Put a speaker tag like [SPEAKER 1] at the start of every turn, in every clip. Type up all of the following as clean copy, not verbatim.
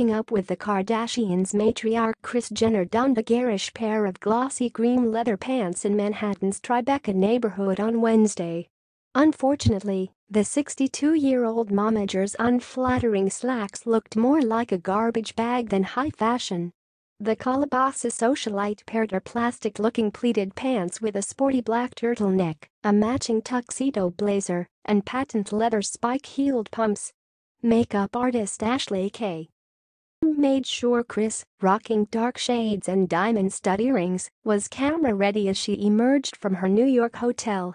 [SPEAKER 1] Keeping Up with the Kardashians matriarch Kris Jenner donned a garish pair of glossy green leather pants in Manhattan's Tribeca neighborhood on Wednesday. Unfortunately, the 62-year-old momager's unflattering slacks looked more like a garbage bag than high fashion. The Calabasas socialite paired her plastic-looking pleated pants with a sporty black turtleneck, a matching tuxedo blazer, and patent leather spike-heeled pumps. Makeup artist Ashley K. made sure Kris, rocking dark shades and diamond-stud earrings, was camera-ready as she emerged from her New York hotel.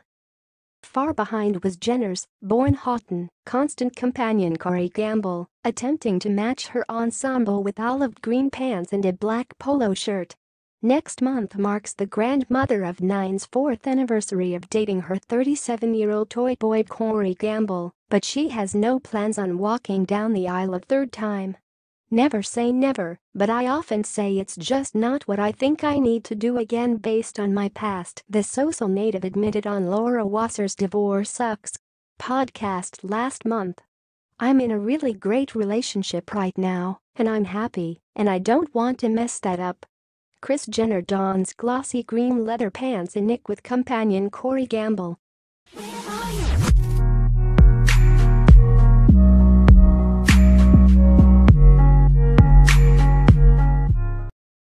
[SPEAKER 1] Far behind was Jenner's, born Houghton, constant companion Corey Gamble, attempting to match her ensemble with olive green pants and a black polo shirt. Next month marks the grandmother of Nine's 4th anniversary of dating her 37-year-old toy boy Corey Gamble, but she has no plans on walking down the aisle a third time. "Never say never, but I often say it's just not what I think I need to do again based on my past," the social native admitted on Laura Wasser's Divorce Sucks podcast last month. "I'm in a really great relationship right now, and I'm happy, and I don't want to mess that up." Kris Jenner dons glossy green leather pants in Nick with companion Corey Gamble.